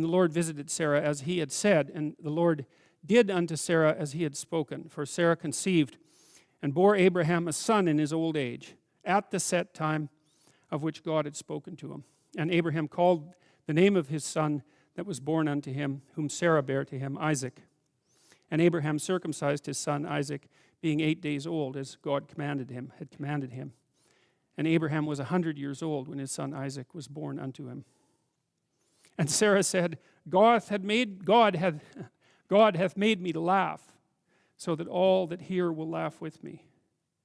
And the Lord visited Sarah as he had said, and the Lord did unto Sarah as he had spoken. For Sarah conceived and bore Abraham a son in his old age, at the set time of which God had spoken to him. And Abraham called the name of his son that was born unto him, whom Sarah bare to him, Isaac. And Abraham circumcised his son Isaac, being 8 days old, as God had commanded him. And Abraham was 100 years old when his son Isaac was born unto him. And Sarah said, God hath made me to laugh, so that all that hear will laugh with me.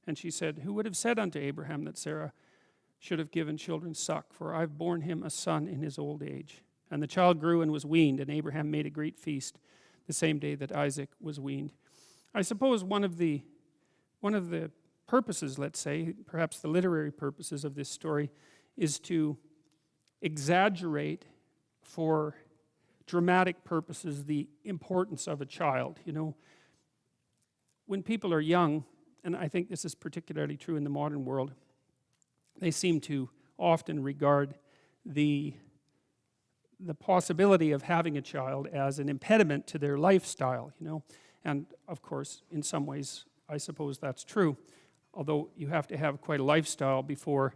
And she said, who would have said unto Abraham that Sarah should have given children suck? For I have borne him a son in his old age. And the child grew and was weaned, and Abraham made a great feast the same day that Isaac was weaned. I suppose one of the purposes, let's say, perhaps the literary purposes of this story, is to exaggerate for dramatic purposes the importance of a child. You know, when people are young, and I think this is particularly true in the modern world, they seem to often regard the possibility of having a child as an impediment to their lifestyle, you know. And of course, in some ways, I suppose that's true. Although you have to have quite a lifestyle before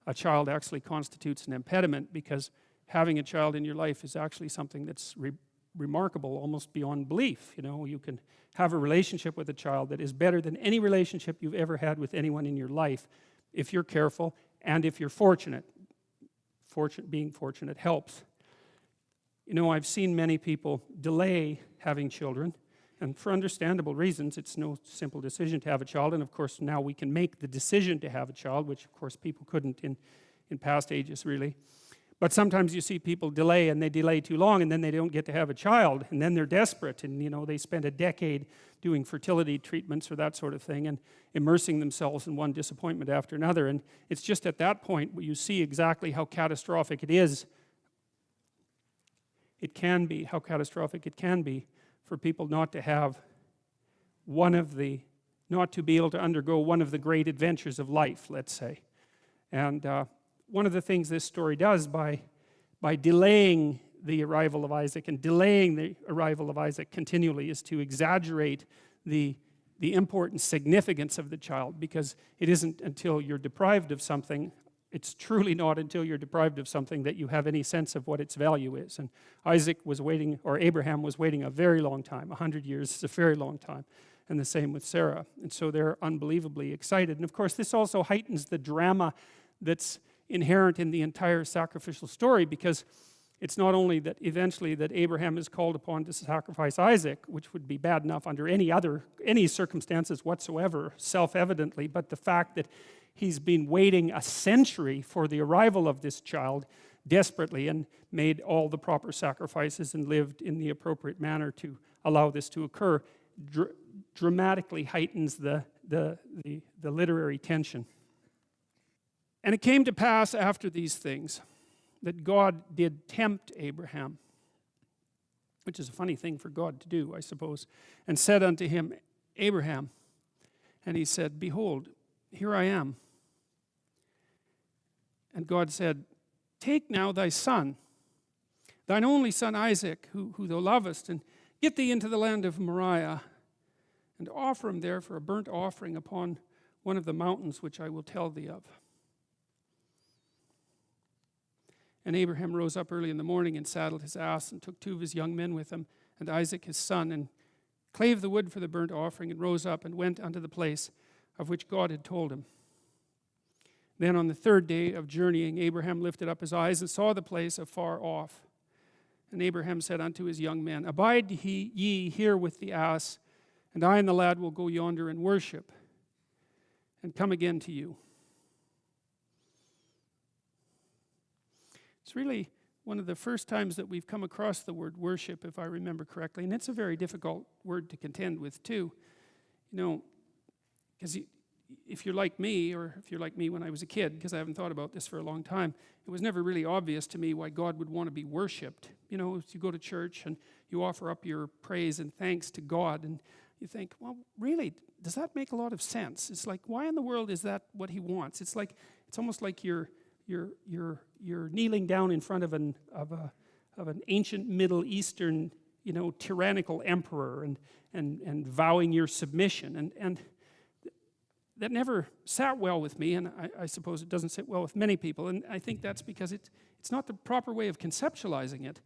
a child actually constitutes an impediment, because having a child in your life is actually something that's remarkable, almost beyond belief. You know, you can have a relationship with a child that is better than any relationship you've ever had with anyone in your life, if you're careful and if you're fortunate. Being fortunate helps. You know, I've seen many people delay having children, and for understandable reasons. It's no simple decision to have a child, and of course now we can make the decision to have a child, which of course people couldn't in past ages really. But sometimes you see people delay, and they delay too long, and then they don't get to have a child, and then they're desperate, and you know, they spend a decade doing fertility treatments or that sort of thing, and immersing themselves in one disappointment after another. And it's just at that point where you see exactly how catastrophic it is. It can be, how catastrophic it can be for people not to have not to be able to undergo one of the great adventures of life, let's say. And one of the things this story does by delaying the arrival of Isaac and delaying the arrival of Isaac continually is to exaggerate the important significance of the child, because it isn't until you're deprived of something, it's truly not until you're deprived of something that you have any sense of what its value is. And Isaac was waiting, or Abraham was waiting a very long time. 100 years is a very long time. And the same with Sarah. And so they're unbelievably excited. And of course, this also heightens the drama that's inherent in the entire sacrificial story, because it's not only that eventually that Abraham is called upon to sacrifice Isaac, which would be bad enough under any circumstances whatsoever, self-evidently, but the fact that he's been waiting a century for the arrival of this child desperately, and made all the proper sacrifices and lived in the appropriate manner to allow this to occur, dramatically heightens the literary tension. And it came to pass after these things that God did tempt Abraham, which is a funny thing for God to do, I suppose, and said unto him, Abraham. And he said, behold, here I am. And God said, take now thy son, thine only son Isaac, who thou lovest, and get thee into the land of Moriah, and offer him there for a burnt offering upon one of the mountains which I will tell thee of. And Abraham rose up early in the morning and saddled his ass, and took 2 of his young men with him, and Isaac his son, and clave the wood for the burnt offering, and rose up and went unto the place of which God had told him. Then on the 3rd day of journeying, Abraham lifted up his eyes and saw the place afar off. And Abraham said unto his young men, abide ye here with the ass, and I and the lad will go yonder and worship, and come again to you. It's really one of the first times that we've come across the word worship, if I remember correctly, and it's a very difficult word to contend with too. You know, because if you're like me, or if you're like me when I was a kid, because I haven't thought about this for a long time, it was never really obvious to me why God would want to be worshipped. You know, you go to church and you offer up your praise and thanks to God, and you think, well, really, does that make a lot of sense? It's like, why in the world is that what he wants? It's almost like you're kneeling down in front of an ancient Middle Eastern, tyrannical emperor and vowing your submission. And that never sat well with me, and I suppose it doesn't sit well with many people. And I think that's because it's not the proper way of conceptualizing it.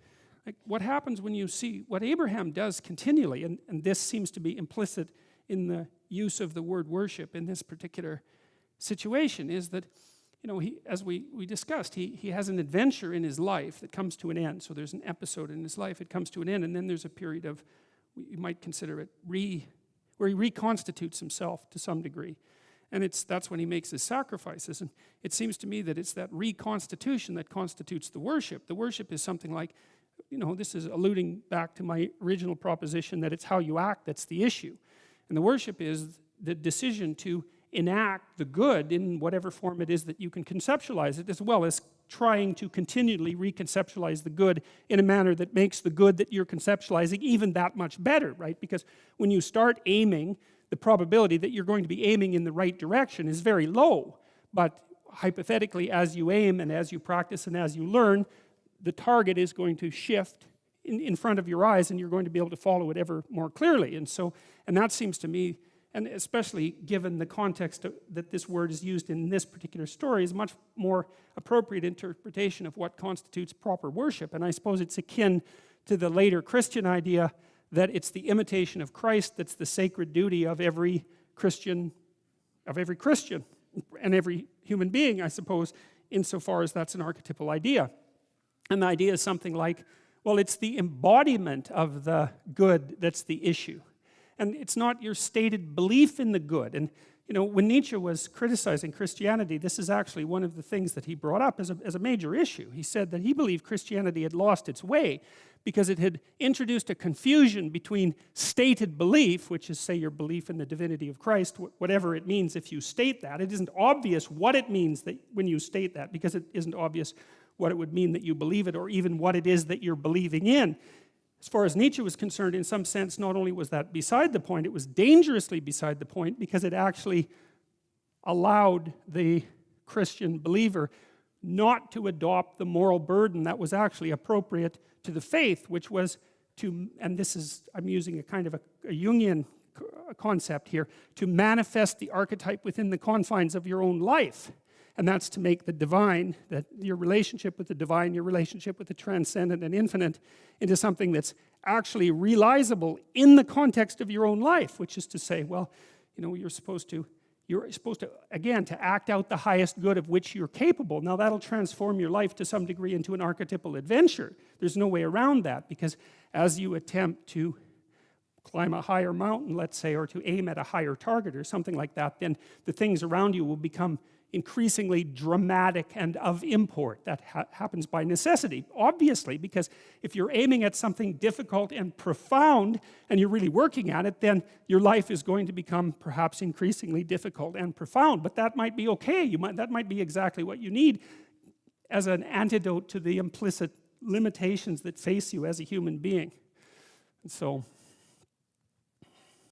Like, what happens when you see what Abraham does continually, and this seems to be implicit in the use of the word worship in this particular situation, is that, as we discussed, he has an adventure in his life that comes to an end. So there's an episode in his life, it comes to an end, and then there's a period of, you might consider it, where he reconstitutes himself to some degree. And that's when he makes his sacrifices. And it seems to me that it's that reconstitution that constitutes the worship. The worship is something like, this is alluding back to my original proposition that it's how you act that's the issue. And the worship is the decision to enact the good in whatever form it is that you can conceptualize it, as well as trying to continually reconceptualize the good in a manner that makes the good that you're conceptualizing even that much better, right? Because when you start aiming, the probability that you're going to be aiming in the right direction is very low. But hypothetically, as you aim and as you practice and as you learn, the target is going to shift in front of your eyes, and you're going to be able to follow it ever more clearly. And that seems to me, and especially given the context that this word is used in this particular story, is a much more appropriate interpretation of what constitutes proper worship. And I suppose it's akin to the later Christian idea that it's the imitation of Christ that's the sacred duty of every Christian and every human being, I suppose, insofar as that's an archetypal idea. And the idea is something like, well, it's the embodiment of the good that's the issue. And it's not your stated belief in the good. And, when Nietzsche was criticizing Christianity, this is actually one of the things that he brought up as a major issue. He said that he believed Christianity had lost its way because it had introduced a confusion between stated belief, which is, say, your belief in the divinity of Christ, whatever it means if you state that. It isn't obvious what it means that when you state that, because it isn't obvious what it would mean that you believe it, or even what it is that you're believing in. As far as Nietzsche was concerned, in some sense, not only was that beside the point, it was dangerously beside the point, because it actually allowed the Christian believer not to adopt the moral burden that was actually appropriate to the faith, which was to, and this is, I'm using a kind of a Jungian concept here, to manifest the archetype within the confines of your own life. And that's to make the divine, that your relationship with the divine, your relationship with the transcendent and infinite, into something that's actually realizable in the context of your own life, which is to say, well, you're supposed to, again, to act out the highest good of which you're capable. Now, that'll transform your life to some degree into an archetypal adventure. There's no way around that, because as you attempt to climb a higher mountain, let's say, or to aim at a higher target or something like that, then the things around you will become increasingly dramatic and of import. That happens by necessity, obviously, because if you're aiming at something difficult and profound and you're really working at it, then your life is going to become perhaps increasingly difficult and profound. But that might be okay. That might be exactly what you need as an antidote to the implicit limitations that face you as a human being. And so